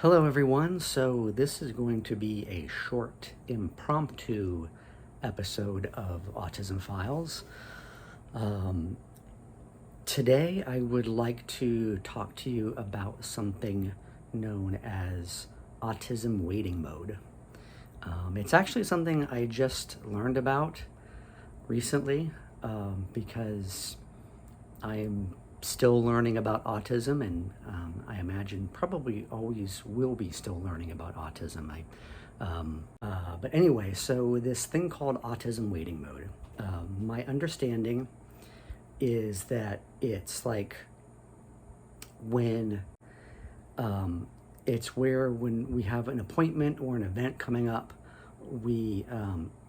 Hello, everyone. So, this is going to be a short, impromptu episode of Autism-Philes. Um, Today, I would like to talk to you about something known as autism waiting mode. It's actually something I just learned about recently because I'm still learning about autism, and I imagine probably always will be still learning about autism. But anyway, so this thing called autism waiting mode. My understanding is that it's like when it's where when we have an appointment or an event coming up, we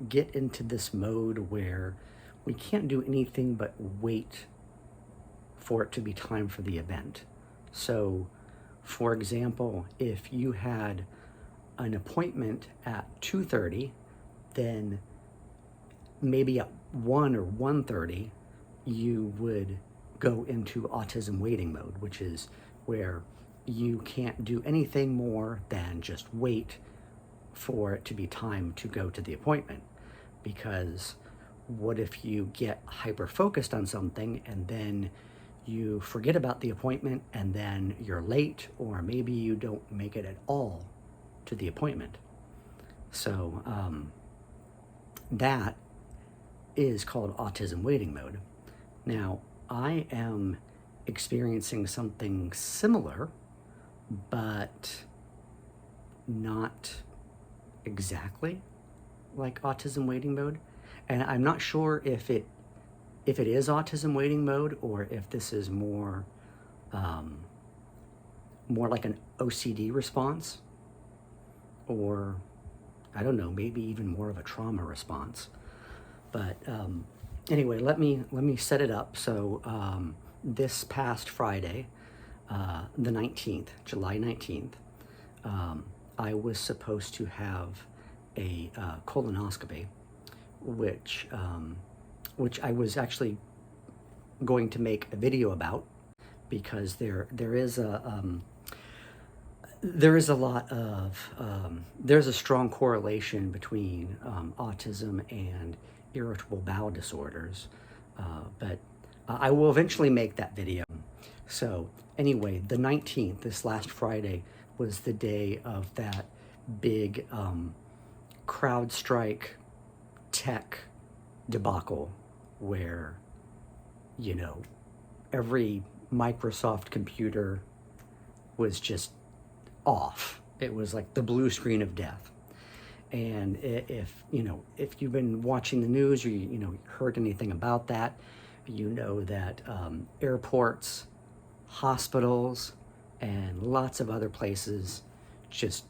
get into this mode where we can't do anything but wait for it to be time for the event. So, for example, if you had an appointment at 2:30, then maybe at 1 or 1:30, you would go into autism waiting mode, which is where you can't do anything more than just wait for it to be time to go to the appointment. Because what if you get hyper focused on something and then you forget about the appointment and then you're late, or maybe you don't make it at all to the appointment? So that is called autism waiting mode. Now, I am experiencing something similar, but not exactly like autism waiting mode. And I'm not sure if it is autism waiting mode, or if this is more like an OCD response, or I don't know, maybe even more of a trauma response. But anyway, let me set it up. So this past Friday, the 19th, July 19th, I was supposed to have a colonoscopy, which I was actually going to make a video about, because there is a lot of there's a strong correlation between autism and irritable bowel disorders, but I will eventually make that video. So anyway, the 19th, this last Friday, was the day of that big CrowdStrike tech debacle, where every Microsoft computer was just off. It was like the blue screen of death. And if you've been watching the news, or heard anything about that, that airports, hospitals, and lots of other places just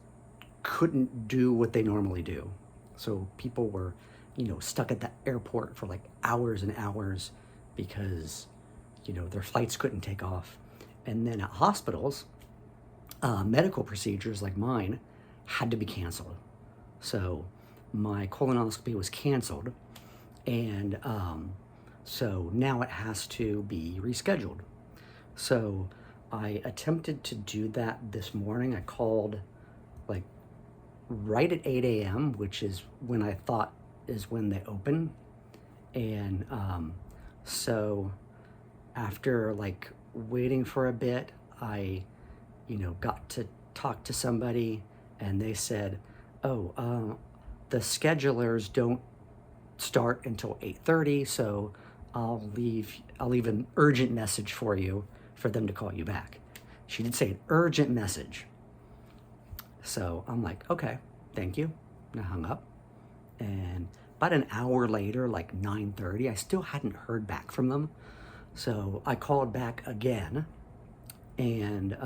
couldn't do what they normally do. So people were stuck at the airport for like hours and hours because their flights couldn't take off. And then at hospitals, medical procedures like mine had to be canceled. So my colonoscopy was canceled, and so now it has to be rescheduled. So I attempted to do that this morning. I called like right at 8 a.m., which is when I thought is when they open. And so after like waiting for a bit, I got to talk to somebody, and they said, oh, the schedulers don't start until 8:30, so I'll leave an urgent message for you for them to call you back. She did say an urgent message. So I'm like, okay, thank you. And I hung up. And about an hour later, like 9:30, I still hadn't heard back from them. So I called back again, and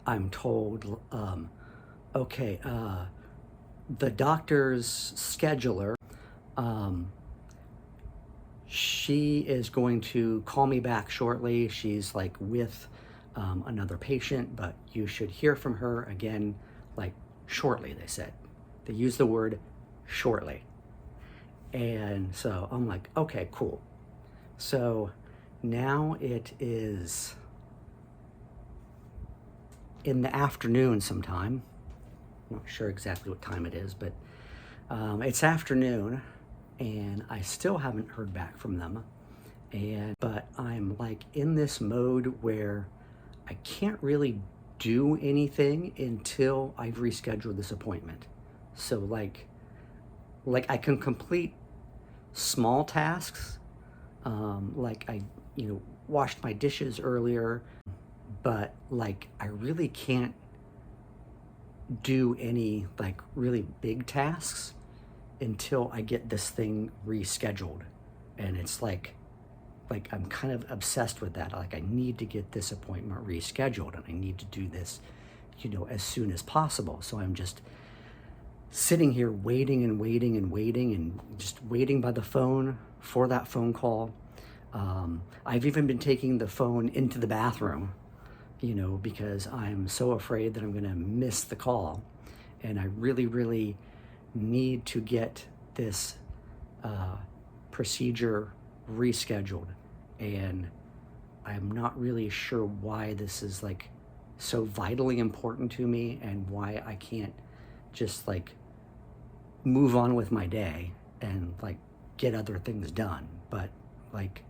I'm told, okay, the doctor's scheduler, she is going to call me back shortly. She's like with another patient, but you should hear from her again, like shortly, they said. They used the word shortly. And so I'm like, okay, cool. So now it is in the afternoon sometime. I'm not sure exactly what time it is, but it's afternoon, and I still haven't heard back from them. But I'm like in this mode where I can't really do anything until I've rescheduled this appointment. So like I can complete small tasks, like I, washed my dishes earlier, but like I really can't do any like really big tasks until I get this thing rescheduled. And it's like I'm kind of obsessed with that. Like I need to get this appointment rescheduled, and I need to do this, as soon as possible. So I'm just sitting here waiting and waiting and waiting and just waiting by the phone for that phone call. I've even been taking the phone into the bathroom, because I'm so afraid that I'm going to miss the call. And I really, really need to get this procedure rescheduled. And I'm not really sure why this is like so vitally important to me, and why I can't just like move on with my day and like get other things done. But like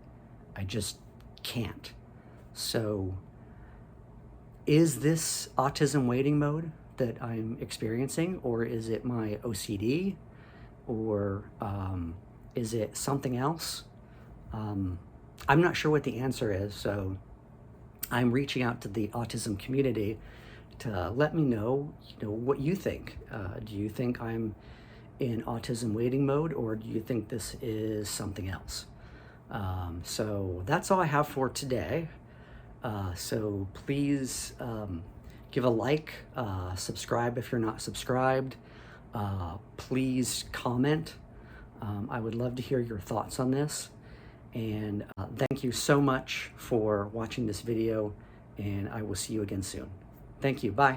I just can't. So is this autism waiting mode that I'm experiencing, or is it my OCD, or is it something else? I'm not sure what the answer is, so I'm reaching out to the autism community to let me know, what you think. Do you think I'm in autism waiting mode, or do you think this is something else? So that's all I have for today. So please give a like, subscribe if you're not subscribed. Please comment. I would love to hear your thoughts on this. And thank you so much for watching this video, and I will see you again soon. Thank you. Bye.